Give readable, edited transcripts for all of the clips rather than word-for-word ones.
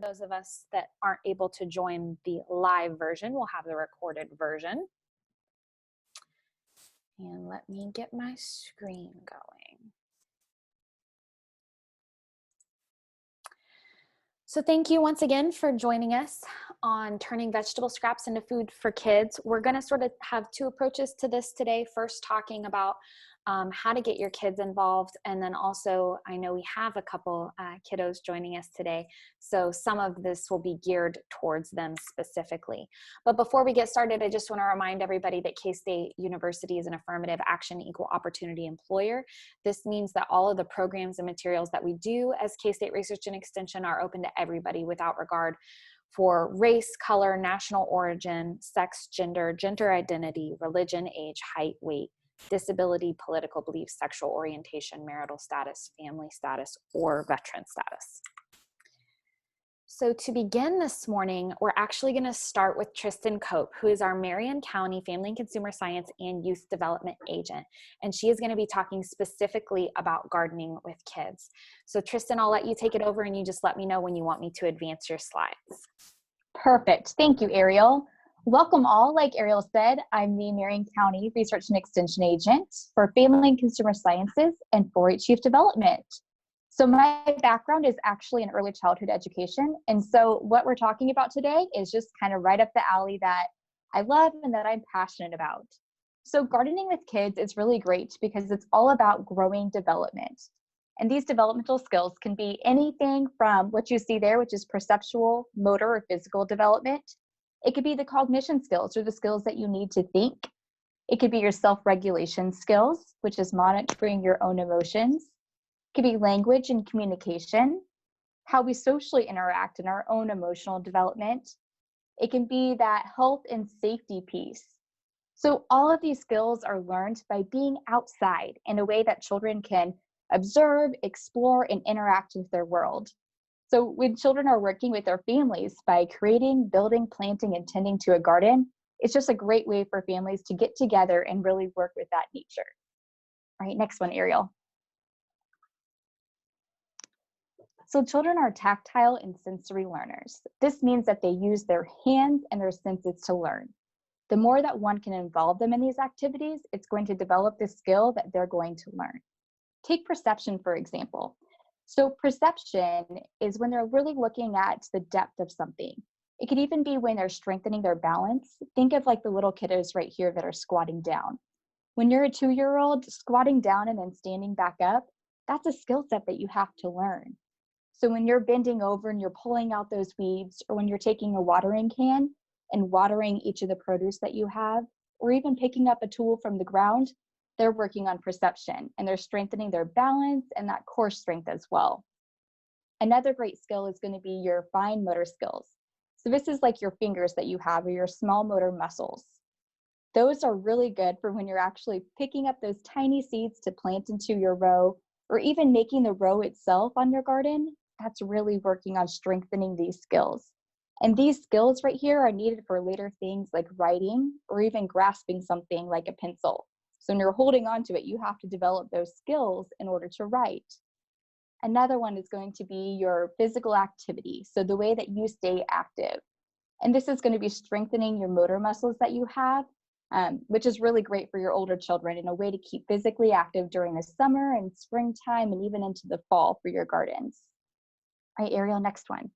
those of us that aren't able to join the live version, we'll have the recorded version. And let me get my screen going. So thank you once again for joining us on turning vegetable scraps into food for kids. We're going to sort of have two approaches to this today. First, talking about how to get your kids involved. And then also, I know we have a couple kiddos joining us today, so some of this will be geared towards them specifically. But before we get started, I just want to remind everybody that K-State University is an affirmative action equal opportunity employer. This means that all of the programs and materials that we do as K-State Research and Extension are open to everybody without regard for race, color, national origin, sex, gender identity, religion, age, height, weight, disability, political beliefs, sexual orientation, marital status, family status, or veteran status. So to begin this morning, we're actually going to start with Tristan Cope, who is our Marion County Family and Consumer Science and Youth Development Agent. And she is going to be talking specifically about gardening with kids. So Tristan, I'll let you take it over and you just let me know when you want me to advance your slides. Perfect. Thank you, Ariel. Welcome all. Like Ariel said, I'm the Marion County Research and Extension Agent for Family and Consumer Sciences and 4-H Youth Development. So my background is actually in early childhood education. And so what we're talking about today is just kind of right up the alley that I love and that I'm passionate about. So gardening with kids is really great because it's all about growing development. And these developmental skills can be anything from what you see there, which is perceptual, motor, or physical development. It could be the cognition skills, or the skills that you need to think. It could be your self-regulation skills, which is monitoring your own emotions. It could be language and communication, how we socially interact in our own emotional development. It can be that health and safety piece. So all of these skills are learned by being outside in a way that children can observe, explore, and interact with their world. So when children are working with their families by creating, building, planting, and tending to a garden, it's just a great way for families to get together and really work with that nature. All right, next one, Ariel. So children are tactile and sensory learners. This means that they use their hands and their senses to learn. The more that one can involve them in these activities, it's going to develop the skill that they're going to learn. Take perception, for example. So perception is when they're really looking at the depth of something. It could even be when they're strengthening their balance. Think of like the little kiddos right here that are squatting down. When you're a 2-year-old, squatting down and then standing back up, that's a skill set that you have to learn. So when you're bending over and you're pulling out those weeds, or when you're taking a watering can and watering each of the produce that you have, or even picking up a tool from the ground, they're working on perception and they're strengthening their balance and that core strength as well. Another great skill is going to be your fine motor skills. So this is like your fingers that you have, or your small motor muscles. Those are really good for when you're actually picking up those tiny seeds to plant into your row, or even making the row itself on your garden. That's really working on strengthening these skills. And these skills right here are needed for later things like writing, or even grasping something like a pencil. So when you're holding on to it, you have to develop those skills in order to write. Another one is going to be your physical activity. So the way that you stay active. And this is going to be strengthening your motor muscles that you have, which is really great for your older children and a way to keep physically active during the summer and springtime and even into the fall for your gardens. All right, Ariel, next one.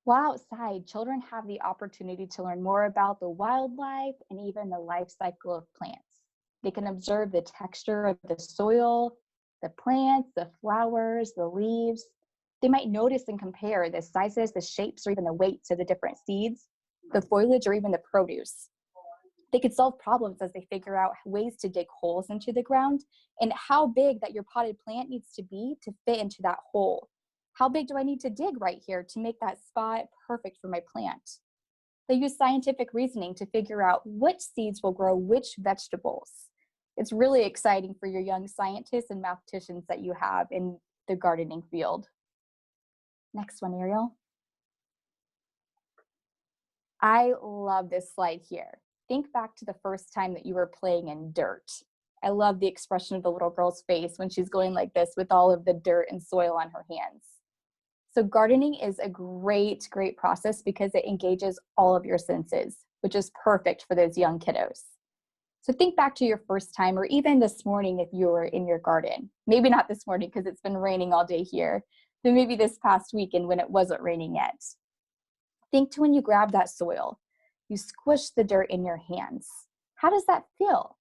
While outside, children have the opportunity to learn more about the wildlife and even the life cycle of plants. They can observe the texture of the soil, the plants, the flowers, the leaves. They might notice and compare the sizes, the shapes, or even the weights of the different seeds, the foliage, or even the produce. They could solve problems as they figure out ways to dig holes into the ground and how big that your potted plant needs to be to fit into that hole. How big do I need to dig right here to make that spot perfect for my plant? They use scientific reasoning to figure out which seeds will grow which vegetables. It's really exciting for your young scientists and mathematicians that you have in the gardening field. Next one, Ariel. I love this slide here. Think back to the first time that you were playing in dirt. I love the expression of the little girl's face when she's going like this with all of the dirt and soil on her hands. So gardening is a great, great process because it engages all of your senses, which is perfect for those young kiddos. So think back to your first time, or even this morning if you were in your garden. Maybe not this morning because it's been raining all day here, but maybe this past weekend when it wasn't raining yet. Think to when you grab that soil, you squish the dirt in your hands. How does that feel?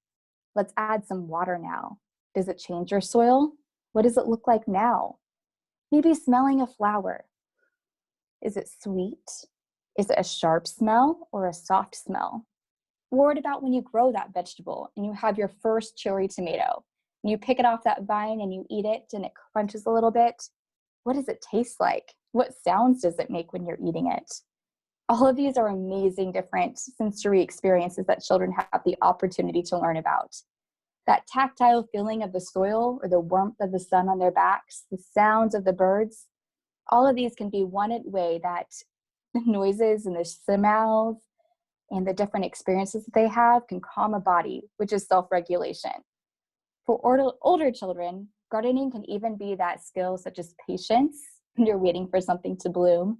Let's add some water now. Does it change your soil? What does it look like now? Maybe smelling a flower. Is it sweet? Is it a sharp smell or a soft smell? What about when you grow that vegetable and you have your first cherry tomato and you pick it off that vine and you eat it and it crunches a little bit? What does it taste like? What sounds does it make when you're eating it? All of these are amazing different sensory experiences that children have the opportunity to learn about. That tactile feeling of the soil or the warmth of the sun on their backs, the sounds of the birds, all of these can be one way that the noises and the smells and the different experiences that they have can calm a body, which is self-regulation. For older children, gardening can even be that skill such as patience when you're waiting for something to bloom,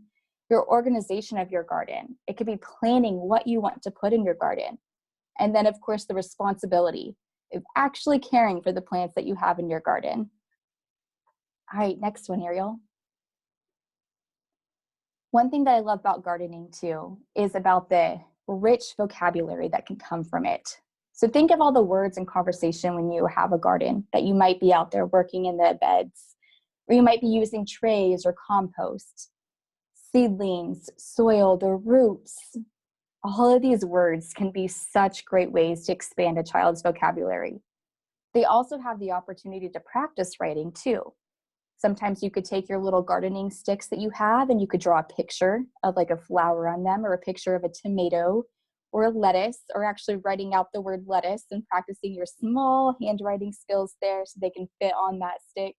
your organization of your garden. It could be planning what you want to put in your garden. And then, of course, the responsibility of actually caring for the plants that you have in your garden. All right, next one, Ariel. One thing that I love about gardening too is about the rich vocabulary that can come from it. So think of all the words and conversation when you have a garden that you might be out there working in the beds, or you might be using trays or compost, seedlings, soil, the roots. All of these words can be such great ways to expand a child's vocabulary. They also have the opportunity to practice writing too. Sometimes you could take your little gardening sticks that you have and you could draw a picture of like a flower on them, or a picture of a tomato or a lettuce, or actually writing out the word lettuce and practicing your small handwriting skills there so they can fit on that stick.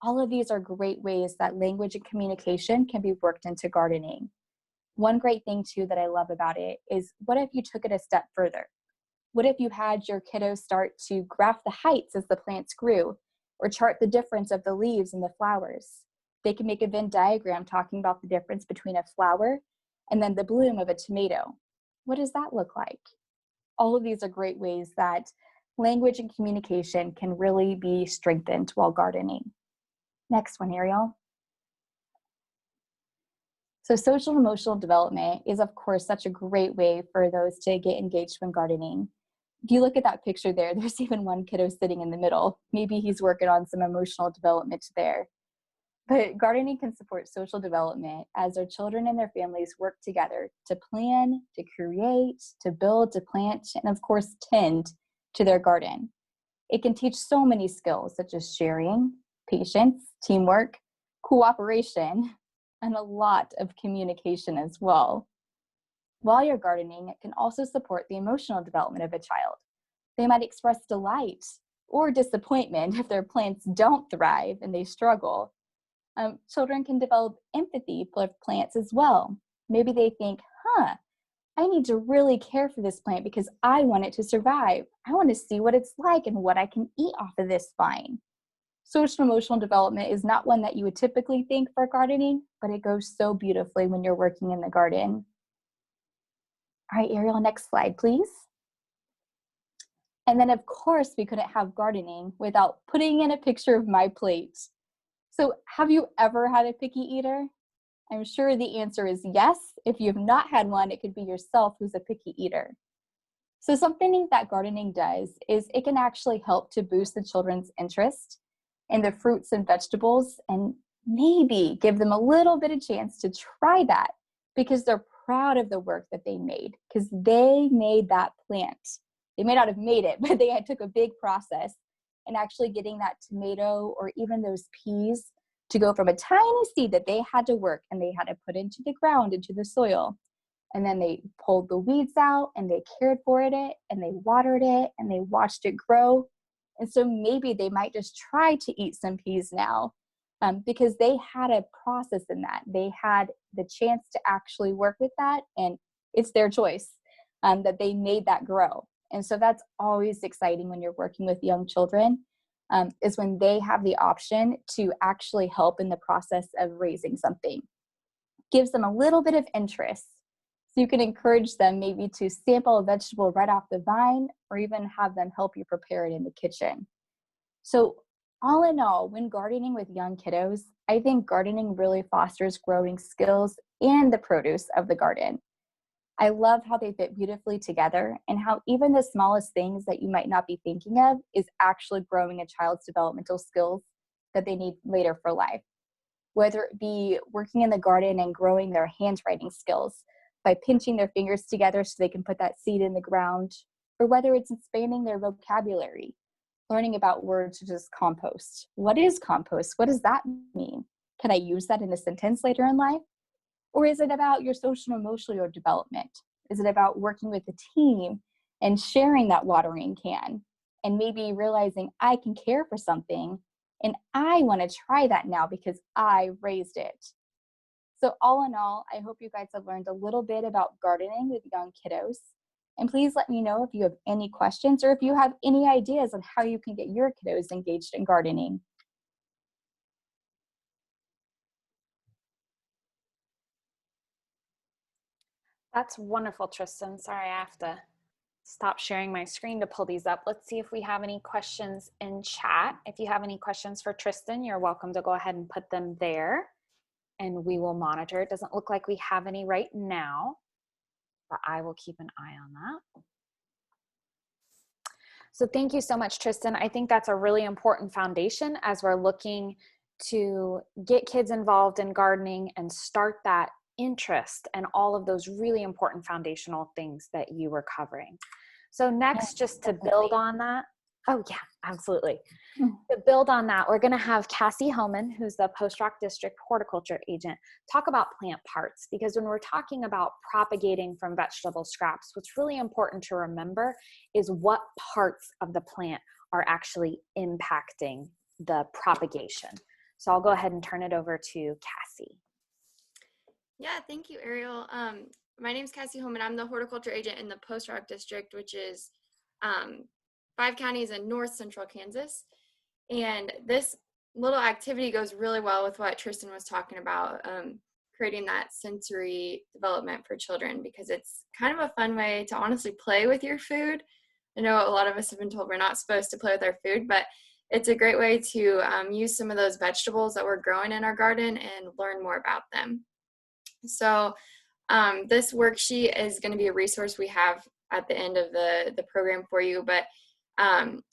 All of these are great ways that language and communication can be worked into gardening. One great thing too that I love about it is, what if you took it a step further? What if you had your kiddos start to graph the heights as the plants grew, or chart the difference of the leaves and the flowers? They can make a Venn diagram talking about the difference between a flower and then the bloom of a tomato. What does that look like? All of these are great ways that language and communication can really be strengthened while gardening. Next one, Ariel. So social and emotional development is, of course, such a great way for those to get engaged when gardening. If you look at that picture there, there's even one kiddo sitting in the middle. Maybe he's working on some emotional development there. But gardening can support social development as our children and their families work together to plan, to create, to build, to plant, and of course, tend to their garden. It can teach so many skills such as sharing, patience, teamwork, cooperation, and a lot of communication as well. While you're gardening, it can also support the emotional development of a child. They might express delight or disappointment if their plants don't thrive and they struggle. Children can develop empathy for plants as well. Maybe they think, I need to really care for this plant because I want it to survive. I want to see what it's like and what I can eat off of this vine. Social emotional development is not one that you would typically think for gardening, but it goes so beautifully when you're working in the garden. All right, Ariel, next slide, please. And then, of course, we couldn't have gardening without putting in a picture of my plate. So have you ever had a picky eater? I'm sure the answer is yes. If you have not had one, it could be yourself who's a picky eater. So something that gardening does is it can actually help to boost the children's interest in the fruits and vegetables, and maybe give them a little bit of chance to try that because they're proud of the work that they made, because they made that plant. They may not have made it, but they took a big process in actually getting that tomato or even those peas to go from a tiny seed that they had to work and they had to put into the ground, into the soil. And then they pulled the weeds out and they cared for it and they watered it and they watched it grow. And so maybe they might just try to eat some peas now because they had a process in that. They had the chance to actually work with that, and it's their choice that they made that grow. And so that's always exciting when you're working with young children, is when they have the option to actually help in the process of raising something. Gives them a little bit of interest. So you can encourage them maybe to sample a vegetable right off the vine, or even have them help you prepare it in the kitchen. So all in all, when gardening with young kiddos, I think gardening really fosters growing skills and the produce of the garden. I love how they fit beautifully together, and how even the smallest things that you might not be thinking of is actually growing a child's developmental skills that they need later for life. Whether it be working in the garden and growing their handwriting skills by pinching their fingers together so they can put that seed in the ground, or whether it's expanding their vocabulary, learning about words such as compost. What is compost? What does that mean? Can I use that in a sentence later in life? Or is it about your social and emotional development? Is it about working with a team and sharing that watering can, and maybe realizing I can care for something and I want to try that now because I raised it? So all in all, I hope you guys have learned a little bit about gardening with young kiddos. And please let me know if you have any questions, or if you have any ideas on how you can get your kiddos engaged in gardening. That's wonderful, Tristan. Sorry, I have to stop sharing my screen to pull these up. Let's see if we have any questions in chat. If you have any questions for Tristan, you're welcome to go ahead and put them there, and we will monitor. It doesn't look like we have any right now, but I will keep an eye on that. So thank you so much, Tristan. I think that's a really important foundation as we're looking to get kids involved in gardening and start that interest and all of those really important foundational things that you were covering. So next, just to build on that. Oh yeah, absolutely. To build on that, we're going to have Cassie Homan, who's the Post Rock District horticulture agent, talk about plant parts, because when we're talking about propagating from vegetable scraps, what's really important to remember is what parts of the plant are actually impacting the propagation. So I'll go ahead and turn it over to Cassie. Yeah, thank you, Ariel. My name is Cassie Holman. I'm the horticulture agent in the Post Rock District, which is 5 counties in north central Kansas. And this little activity goes really well with what Tristan was talking about, creating that sensory development for children, because it's kind of a fun way to honestly play with your food. I know a lot of us have been told we're not supposed to play with our food, but it's a great way to use some of those vegetables that we're growing in our garden and learn more about them. So this worksheet is going to be a resource we have at the end of the program for you, but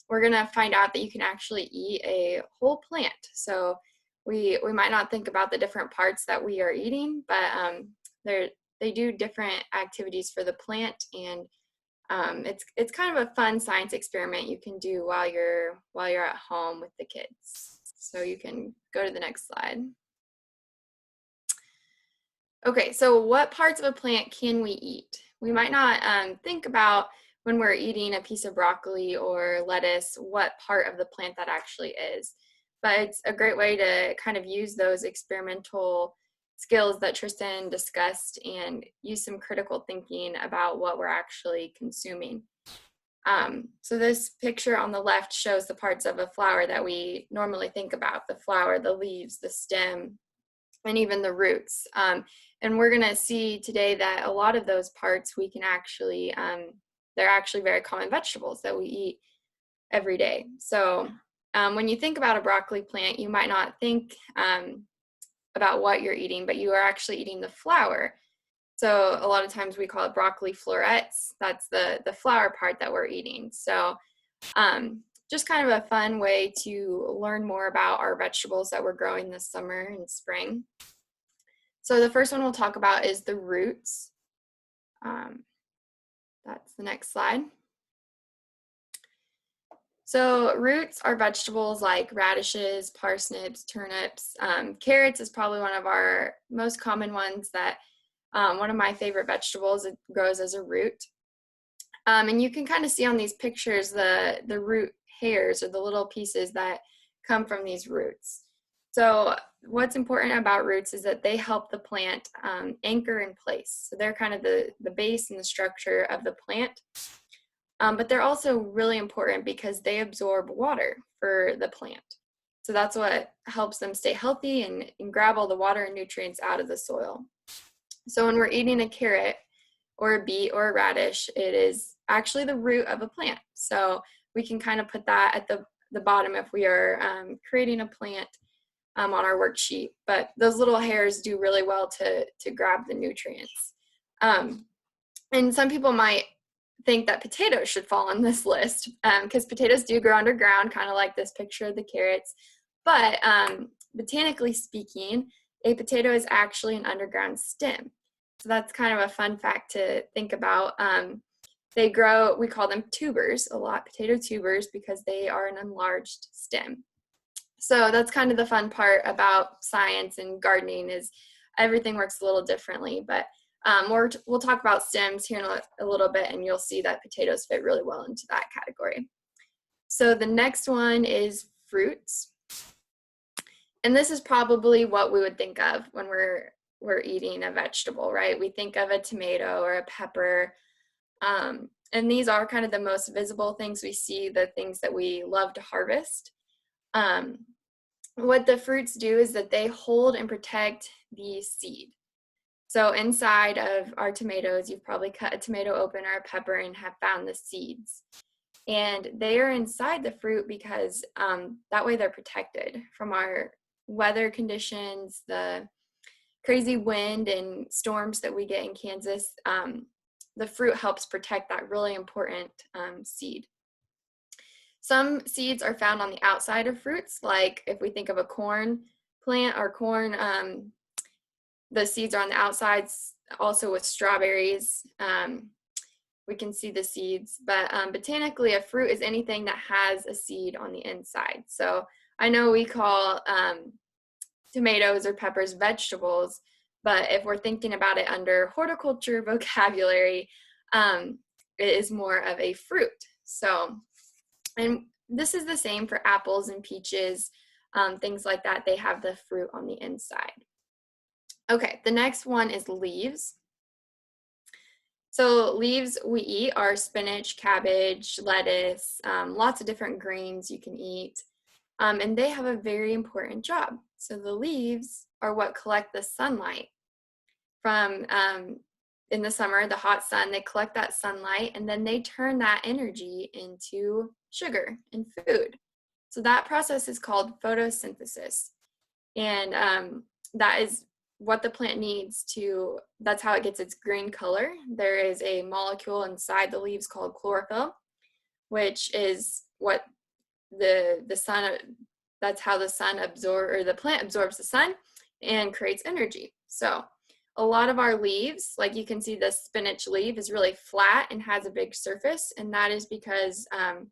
we're going to find out that you can actually eat a whole plant. So we might not think about the different parts that we are eating, but they do different activities for the plant, and it's kind of a fun science experiment you can do while you're at home with the kids. So you can go to the next slide. Okay, so what parts of a plant can we eat? We might not think about, when we're eating a piece of broccoli or lettuce, what part of the plant that actually is. But it's a great way to kind of use those experimental skills that Tristan discussed and use some critical thinking about what we're actually consuming. So this picture on the left shows the parts of a flower that we normally think about: the flower, the leaves, the stem, and even the roots. And we're going to see today that a lot of those parts we can actually, they're actually very common vegetables that we eat every day. So when you think about a broccoli plant, you might not think about what you're eating, but you are actually eating the flower. So a lot of times we call it broccoli florets. That's the flower part that we're eating. So just kind of a fun way to learn more about our vegetables that we're growing this summer and spring. So the first one we'll talk about is the roots. That's the next slide. So roots are vegetables like radishes, parsnips, turnips. Carrots is probably one of our most common ones, that one of my favorite vegetables. It grows as a root. And you can kind of see on these pictures the root hairs, or the little pieces that come from these roots. So what's important about roots is that they help the plant anchor in place. So they're kind of the base and the structure of the plant. But they're also really important because they absorb water for the plant. So that's what helps them stay healthy and grab all the water and nutrients out of the soil. So when we're eating a carrot or a beet or a radish, it is actually the root of a plant. So we can kind of put that at the bottom if we are creating a plant on our worksheet. But those little hairs do really well to grab the nutrients. And some people might think that potatoes should fall on this list because potatoes do grow underground, kind of like this picture of the carrots. But botanically speaking, a potato is actually an underground stem. So that's kind of a fun fact to think about. They grow, we call them tubers a lot, potato tubers, because they are an enlarged stem. So that's kind of the fun part about science and gardening is everything works a little differently. But we'll talk about stems here in a little bit, and you'll see that potatoes fit really well into that category. So the next one is fruits. And this is probably what we would think of when we're eating a vegetable, right? We think of a tomato or a pepper. And these are kind of the most visible things we see, the things that we love to harvest. What the fruits do is that they hold and protect the seed. So inside of our tomatoes, you've probably cut a tomato open or a pepper and have found the seeds. And they are inside the fruit because that way they're protected from our weather conditions, the crazy wind and storms that we get in Kansas. The fruit helps protect that really important seed. Some seeds are found on the outside of fruits, like if we think of a corn plant or corn, the seeds are on the outsides. Also with strawberries, we can see the seeds. But botanically, a fruit is anything that has a seed on the inside. So I know we call tomatoes or peppers vegetables, but if we're thinking about it under horticulture vocabulary, it is more of a fruit. So, and this is the same for apples and peaches, things like that. They have the fruit on the inside. Okay, the next one is leaves. So leaves we eat are spinach, cabbage, lettuce, lots of different greens you can eat. And they have a very important job. So the leaves are what collect the sunlight from, in the summer, the hot sun. They collect that sunlight and then they turn that energy into sugar and food. So that process is called photosynthesis. And that is what the plant needs to, that's how it gets its green color. There is a molecule inside the leaves called chlorophyll, which is what the sun, that's how the sun the plant absorbs the sun and creates energy. So a lot of our leaves, like you can see the spinach leaf is really flat and has a big surface, and that is because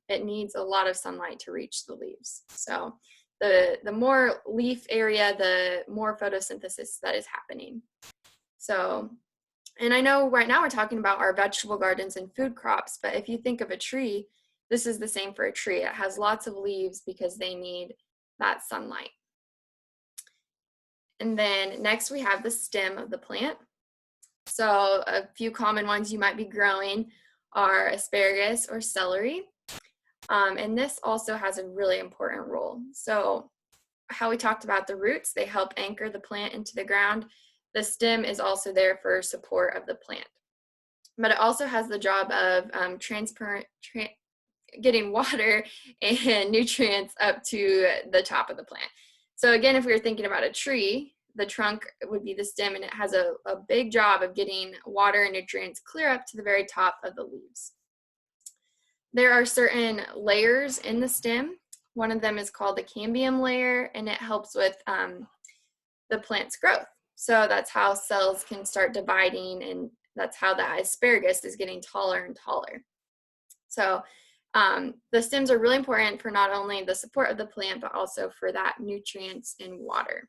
it needs a lot of sunlight to reach the leaves. So the more leaf area, the more photosynthesis that is happening. So, and I know right now we're talking about our vegetable gardens and food crops, but if you think of a tree, this is the same for a tree. It has lots of leaves because they need that sunlight. And then next we have the stem of the plant. So a few common ones you might be growing are asparagus or celery. And this also has a really important role. So how we talked about the roots, they help anchor the plant into the ground. The stem is also there for support of the plant. But it also has the job of getting water and nutrients up to the top of the plant. So again, if we were thinking about a tree, the trunk would be the stem, and it has a big job of getting water and nutrients clear up to the very top of the leaves. There are certain layers in the stem. One of them is called the cambium layer, and it helps with the plant's growth. So that's how cells can start dividing, and that's how the asparagus is getting taller and taller. So the stems are really important for not only the support of the plant, but also for that nutrients and water.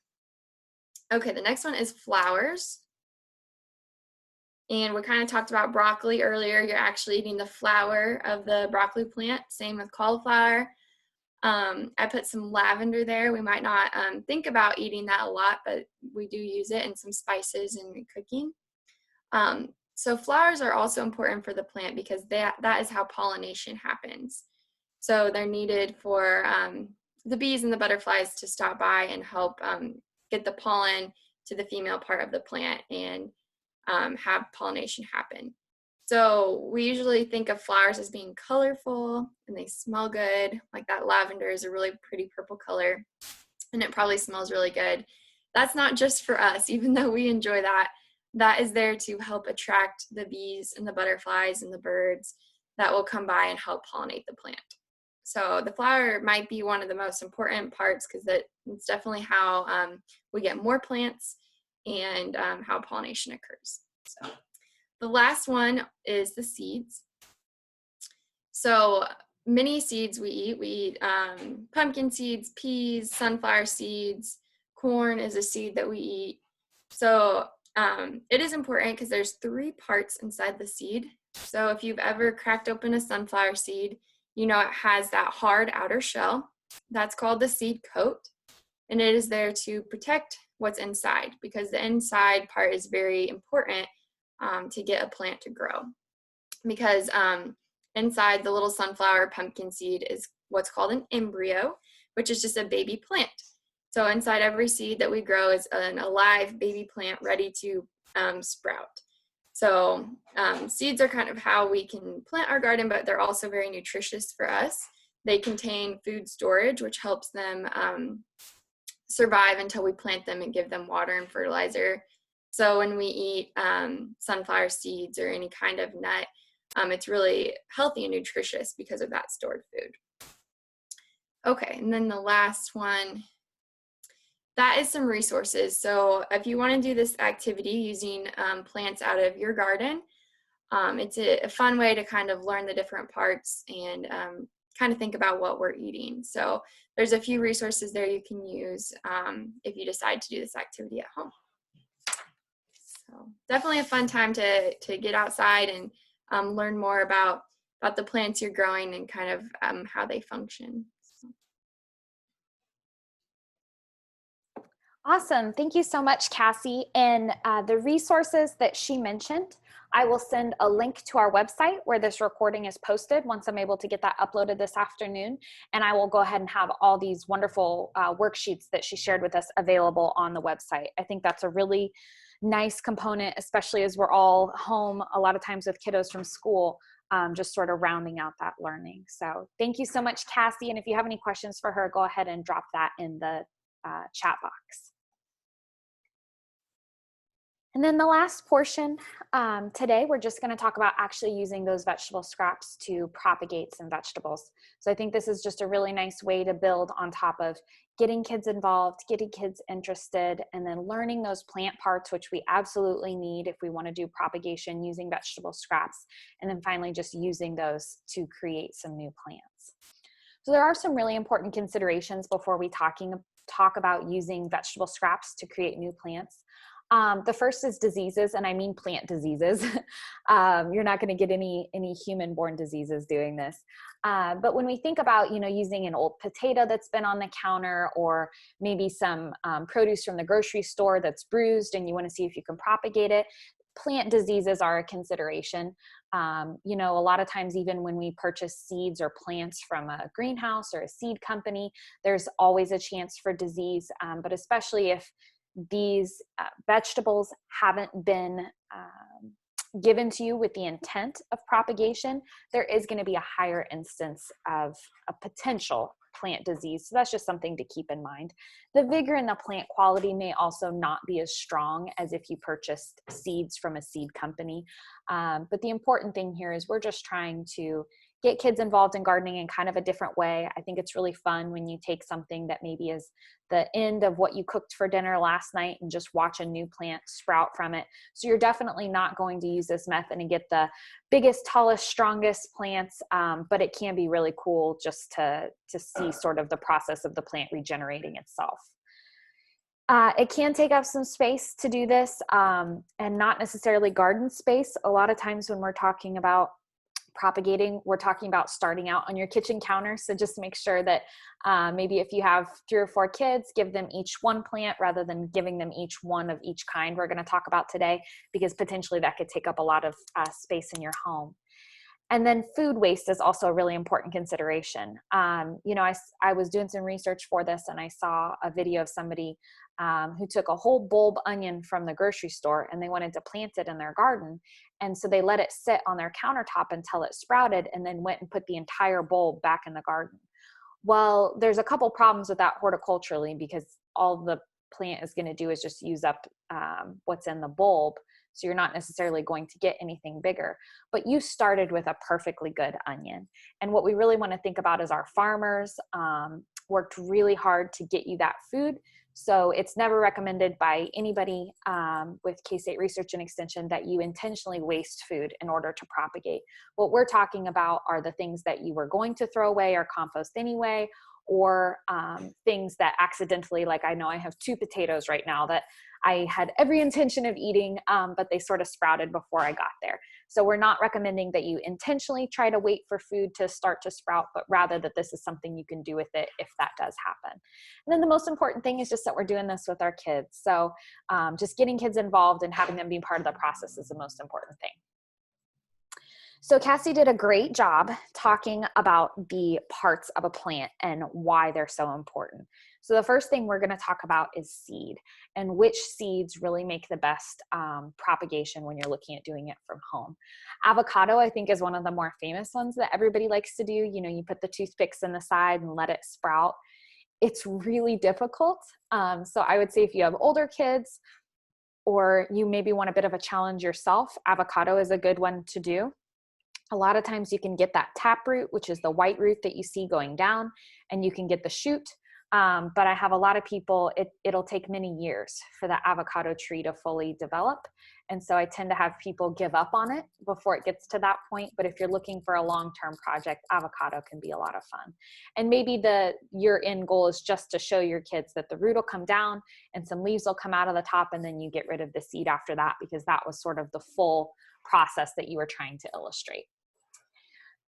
Okay, the next one is flowers. And we kind of talked about broccoli earlier. You're actually eating the flower of the broccoli plant. Same with cauliflower. I put some lavender there. We might not think about eating that a lot, but we do use it in some spices and cooking. So flowers are also important for the plant because that is how pollination happens. So they're needed for the bees and the butterflies to stop by and help get the pollen to the female part of the plant and have pollination happen. So we usually think of flowers as being colorful and they smell good. Like that lavender is a really pretty purple color and it probably smells really good. That's not just for us, even though we enjoy that. That is there to help attract the bees and the butterflies and the birds that will come by and help pollinate the plant. So the flower might be one of the most important parts because it's definitely how we get more plants and how pollination occurs. So the last one is the seeds. So many seeds we eat. We eat pumpkin seeds, peas, sunflower seeds, corn is a seed that we eat. So it is important because there's 3 parts inside the seed. So if you've ever cracked open a sunflower seed, you know it has that hard outer shell. That's called the seed coat. And it is there to protect what's inside because the inside part is very important to get a plant to grow. Because inside the little sunflower pumpkin seed is what's called an embryo, which is just a baby plant. So inside every seed that we grow is an alive baby plant ready to sprout. So seeds are kind of how we can plant our garden, but they're also very nutritious for us. They contain food storage, which helps them survive until we plant them and give them water and fertilizer. So when we eat sunflower seeds or any kind of nut, it's really healthy and nutritious because of that stored food. Okay, and then the last one, that is some resources. So if you want to do this activity using plants out of your garden, it's a fun way to kind of learn the different parts and kind of think about what we're eating. So there's a few resources there you can use if you decide to do this activity at home. So definitely a fun time to get outside and learn more about the plants you're growing and kind of how they function. Awesome. Thank you so much, Cassie. And the resources that she mentioned, I will send a link to our website where this recording is posted once I'm able to get that uploaded this afternoon. And I will go ahead and have all these wonderful worksheets that she shared with us available on the website. I think that's a really nice component, especially as we're all home a lot of times with kiddos from school, just sort of rounding out that learning. So thank you so much, Cassie. And if you have any questions for her, go ahead and drop that in the chat box. And then the last portion today, we're just going to talk about actually using those vegetable scraps to propagate some vegetables. So I think this is just a really nice way to build on top of getting kids involved, getting kids interested, and then learning those plant parts, which we absolutely need if we want to do propagation using vegetable scraps, and then finally just using those to create some new plants. So there are some really important considerations before we talk about using vegetable scraps to create new plants. The first is diseases, and I mean plant diseases. You're not going to get any human-born diseases doing this. But when we think about, using an old potato that's been on the counter, or maybe some produce from the grocery store that's bruised, and you want to see if you can propagate it, plant diseases are a consideration. A lot of times, even when we purchase seeds or plants from a greenhouse or a seed company, there's always a chance for disease, but especially if these vegetables haven't been given to you with the intent of propagation, there is going to be a higher instance of a potential plant disease. So that's just something to keep in mind. The vigor and the plant quality may also not be as strong as if you purchased seeds from a seed company. But the important thing here is we're just trying to get kids involved in gardening in kind of a different way. I think it's really fun when you take something that maybe is the end of what you cooked for dinner last night and just watch a new plant sprout from it. So you're definitely not going to use this method and get the biggest, tallest, strongest plants, but it can be really cool just to see sort of the process of the plant regenerating itself. It can take up some space to do this, and not necessarily garden space. A lot of times when we're talking about propagating, we're talking about starting out on your kitchen counter. So just make sure that maybe if you have 3 or 4 kids, give them each one plant rather than giving them each one of each kind we're going to talk about today, because potentially that could take up a lot of space in your home. And then food waste is also a really important consideration. You know, I was doing some research for this, and I saw a video of somebody who took a whole bulb onion from the grocery store and they wanted to plant it in their garden. And so they let it sit on their countertop until it sprouted and then went and put the entire bulb back in the garden. Well, there's a couple problems with that horticulturally, because all the plant is going to do is just use up what's in the bulb. So you're not necessarily going to get anything bigger, but you started with a perfectly good onion. And what we really want to think about is our farmers worked really hard to get you that food. So it's never recommended by anybody with K-State Research and Extension that you intentionally waste food in order to propagate. What we're talking about are the things that you were going to throw away or compost anyway, or things that accidentally, like I know I have 2 potatoes right now that I had every intention of eating, but they sort of sprouted before I got there. So we're not recommending that you intentionally try to wait for food to start to sprout, but rather that this is something you can do with it if that does happen. And then the most important thing is just that we're doing this with our kids. So just getting kids involved and having them be part of the process is the most important thing. So Cassie did a great job talking about the parts of a plant and why they're so important. So the first thing we're going to talk about is seed, and which seeds really make the best propagation when you're looking at doing it from home. Avocado, I think, is one of the more famous ones that everybody likes to do. You know, you put the toothpicks in the side and let it sprout. It's really difficult. So I would say if you have older kids or you maybe want a bit of a challenge yourself, avocado is a good one to do. A lot of times you can get that taproot, which is the white root that you see going down, and you can get the shoot. But I have a lot of people, it'll take many years for the avocado tree to fully develop. And so I tend to have people give up on it before it gets to that point. But if you're looking for a long-term project, avocado can be a lot of fun. And maybe your end goal is just to show your kids that the root will come down and some leaves will come out of the top, and then you get rid of the seed after that, because that was sort of the full process that you were trying to illustrate.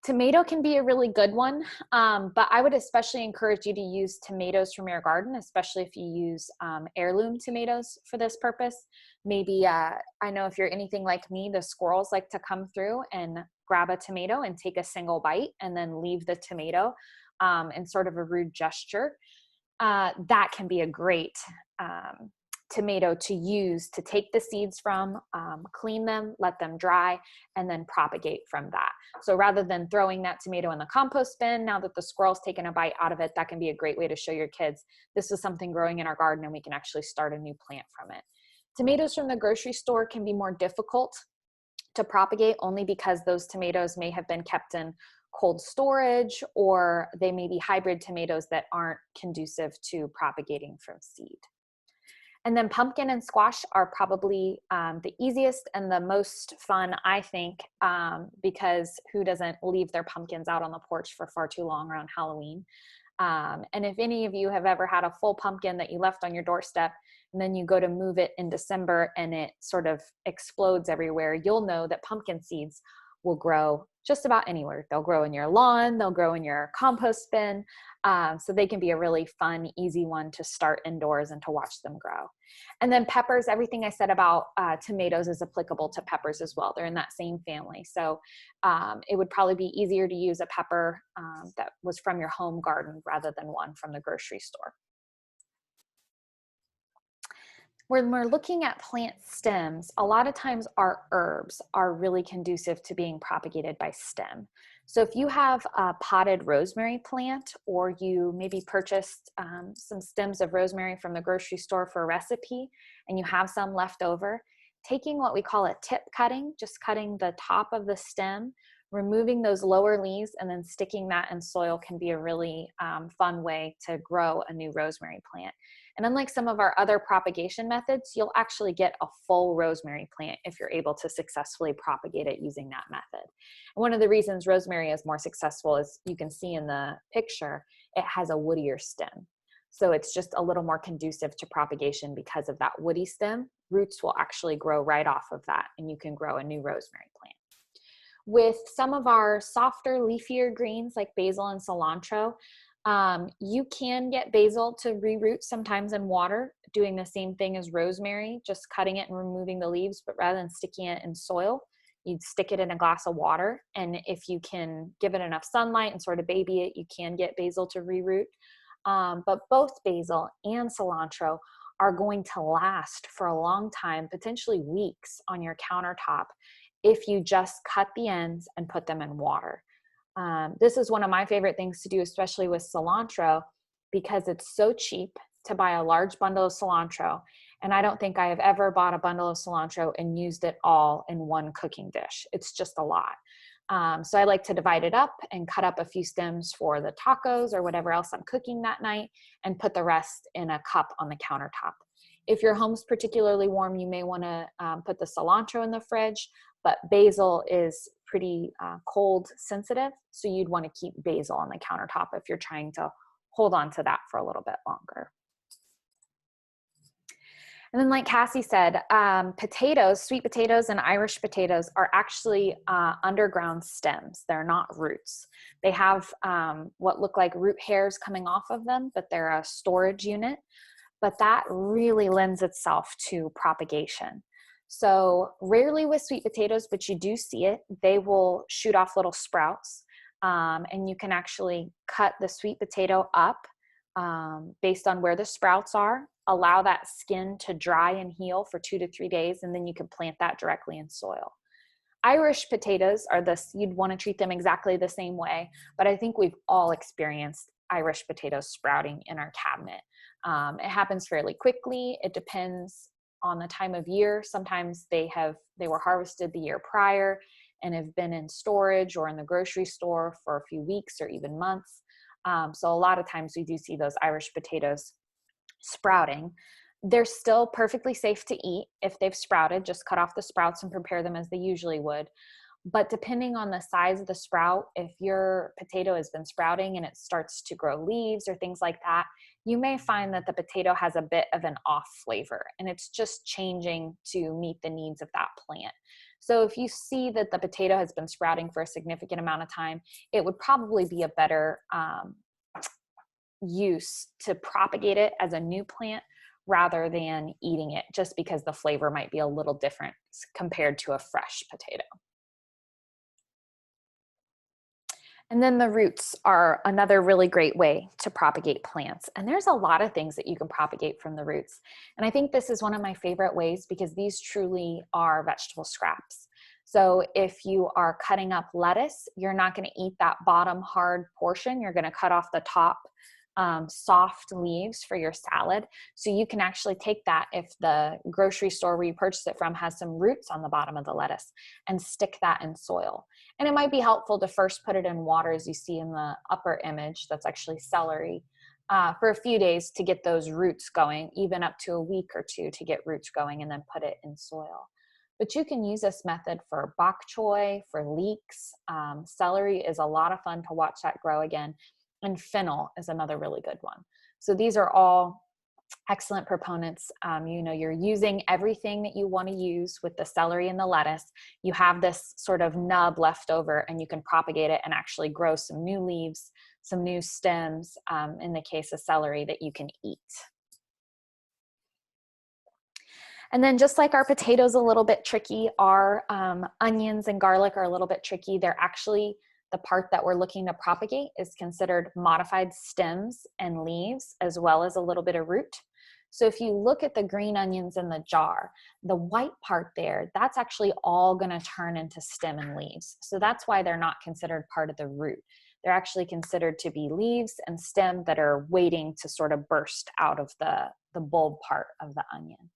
Tomato can be a really good one, but I would especially encourage you to use tomatoes from your garden, especially if you use heirloom tomatoes for this purpose. Maybe, I know if you're anything like me, the squirrels like to come through and grab a tomato and take a single bite and then leave the tomato in sort of a rude gesture. That can be a great tomato to use to take the seeds from, clean them, let them dry, and then propagate from that. So rather than throwing that tomato in the compost bin, now that the squirrel's taken a bite out of it, that can be a great way to show your kids this is something growing in our garden and we can actually start a new plant from it. Tomatoes from the grocery store can be more difficult to propagate, only because those tomatoes may have been kept in cold storage, or they may be hybrid tomatoes that aren't conducive to propagating from seed. And then pumpkin and squash are probably the easiest and the most fun, I think, because who doesn't leave their pumpkins out on the porch for far too long around Halloween? And if any of you have ever had a full pumpkin that you left on your doorstep and then you go to move it in December and it sort of explodes everywhere, you'll know that pumpkin seeds will grow just about anywhere. They'll grow in your lawn, they'll grow in your compost bin. So they can be a really fun, easy one to start indoors and to watch them grow. And then peppers, everything I said about tomatoes is applicable to peppers as well. They're in that same family. So it would probably be easier to use a pepper that was from your home garden rather than one from the grocery store. When we're looking at plant stems, a lot of times our herbs are really conducive to being propagated by stem. So if you have a potted rosemary plant, or you maybe purchased some stems of rosemary from the grocery store for a recipe and you have some left over, taking what we call a tip cutting, just cutting the top of the stem, removing those lower leaves, and then sticking that in soil can be a really fun way to grow a new rosemary plant. And unlike some of our other propagation methods, you'll actually get a full rosemary plant if you're able to successfully propagate it using that method. And one of the reasons rosemary is more successful is, you can see in the picture, it has a woodier stem. So it's just a little more conducive to propagation because of that woody stem. Roots will actually grow right off of that, and you can grow a new rosemary plant. With some of our softer, leafier greens like basil and cilantro, you can get basil to reroot sometimes in water, doing the same thing as rosemary, just cutting it and removing the leaves, but rather than sticking it in soil, You'd stick it in a glass of water, and if you can give it enough sunlight and sort of baby it, you can get basil to reroot. But both basil and cilantro are going to last for a long time, potentially weeks on your countertop, if you just cut the ends and put them in water. This is one of my favorite things to do, especially with cilantro, because it's so cheap to buy a large bundle of cilantro. And I don't think I have ever bought a bundle of cilantro and used it all in one cooking dish. It's just a lot. So I like to divide it up and cut up a few stems for the tacos or whatever else I'm cooking that night, and put the rest in a cup on the countertop. If your home's particularly warm, you may want to put the cilantro in the fridge, but basil is pretty cold sensitive, so you'd want to keep basil on the countertop if you're trying to hold on to that for a little bit longer. And then, like Cassie said, potatoes, sweet potatoes and Irish potatoes are actually underground stems. They're not roots. They have what look like root hairs coming off of them, but they're a storage unit. But that really lends itself to propagation. So rarely with sweet potatoes, but you do see it. They will shoot off little sprouts, and you can actually cut the sweet potato up based on where the sprouts are. Allow that skin to dry and heal for 2 to 3 days, and then you can plant that directly in soil. Irish potatoes are you'd want to treat them exactly the same way, but I think we've all experienced Irish potatoes sprouting in our cabinet. It happens fairly quickly. It depends on the time of year. Sometimes they were harvested the year prior and have been in storage or in the grocery store for a few weeks or even months. So a lot of times we do see those Irish potatoes sprouting. They're still perfectly safe to eat if they've sprouted. Just cut off the sprouts and prepare them as they usually would. But depending on the size of the sprout, if your potato has been sprouting and it starts to grow leaves or things like that, you may find that the potato has a bit of an off flavor, and it's just changing to meet the needs of that plant. So if you see that the potato has been sprouting for a significant amount of time, it would probably be a better use to propagate it as a new plant rather than eating it, just because the flavor might be a little different compared to a fresh potato. And then the roots are another really great way to propagate plants. And there's a lot of things that you can propagate from the roots. And I think this is one of my favorite ways because these truly are vegetable scraps. So if you are cutting up lettuce, you're not going to eat that bottom hard portion. You're going to cut off the top soft leaves for your salad. So you can actually take that if the grocery store where you purchase it from has some roots on the bottom of the lettuce and stick that in soil. And it might be helpful to first put it in water, as you see in the upper image, that's actually celery, for a few days to get those roots going, even up to a week or two to get roots going, and then put it in soil. But you can use this method for bok choy, for leeks. Celery is a lot of fun to watch that grow again. And fennel is another really good one. So these are all excellent proponents. You're using everything that you want to use with the celery and the lettuce. You have this sort of nub left over, and you can propagate it and actually grow some new leaves, some new stems, in the case of celery, that you can eat. And then just like our potatoes a little bit tricky, our onions and garlic are a little bit tricky. They're actually the part that we're looking to propagate is considered modified stems and leaves, as well as a little bit of root. So if you look at the green onions in the jar, the white part there, that's actually all going to turn into stem and leaves. So that's why they're not considered part of the root. They're actually considered to be leaves and stem that are waiting to sort of burst out of the bulb part of the onion.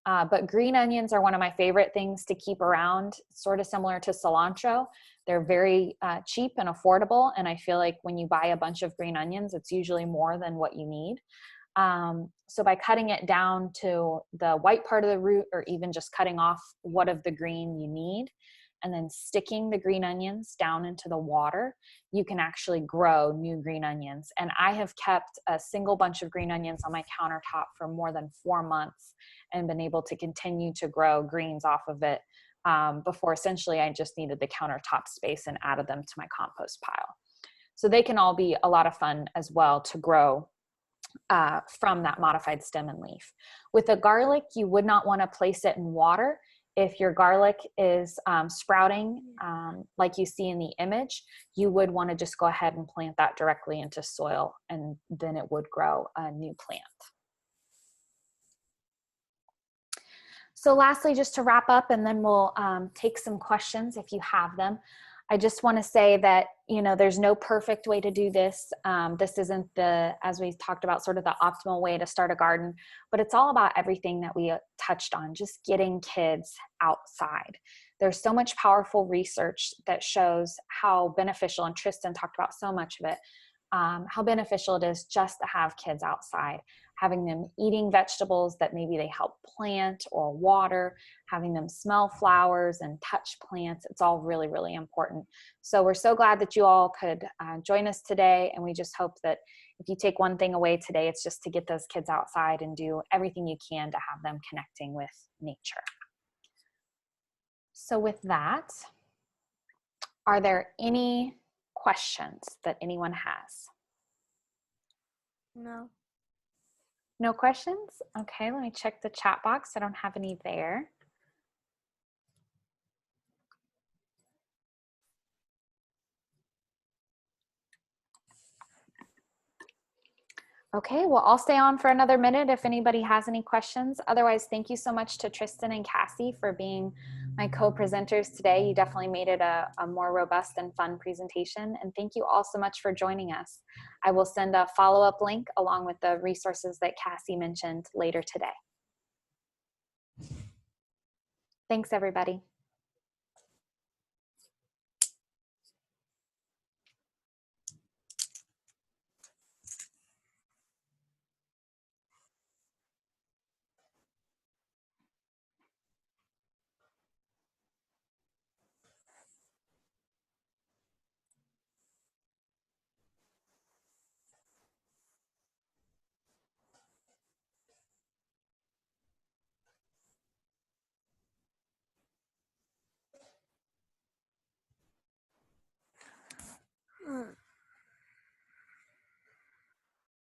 But green onions are one of my favorite things to keep around, sort of similar to cilantro. They're very cheap and affordable, and I feel like when you buy a bunch of green onions, it's usually more than what you need. So by cutting it down to the white part of the root, or even just cutting off what of the green you need, and then sticking the green onions down into the water, you can actually grow new green onions. And I have kept a single bunch of green onions on my countertop for more than 4 months and been able to continue to grow greens off of it. Before essentially I just needed the countertop space and added them to my compost pile. So they can all be a lot of fun as well to grow from that modified stem and leaf. With the garlic, you would not want to place it in water if your garlic is sprouting, like you see in the image, you would want to just go ahead and plant that directly into soil, and then it would grow a new plant. So lastly, just to wrap up, and then we'll take some questions if you have them. I just want to say that, you know, there's no perfect way to do this. This isn't the, as we talked about, sort of the optimal way to start a garden, but it's all about everything that we touched on, just getting kids outside. There's so much powerful research that shows how beneficial, and Tristan talked about so much of it, how beneficial it is just to have kids outside, having them eating vegetables that maybe they help plant or water, having them smell flowers and touch plants. It's all really, really important. So we're so glad that you all could join us today. And we just hope that if you take one thing away today, it's just to get those kids outside and do everything you can to have them connecting with nature. So with that, are there any questions that anyone has? No. No questions? Okay, let me check the chat box. I don't have any there. Okay, well, I'll stay on for another minute if anybody has any questions. Otherwise, thank you so much to Tristan and Cassie for being my co-presenters today. You definitely made it a more robust and fun presentation. And thank you all so much for joining us. I will send a follow-up link along with the resources that Cassie mentioned later today. Thanks, everybody.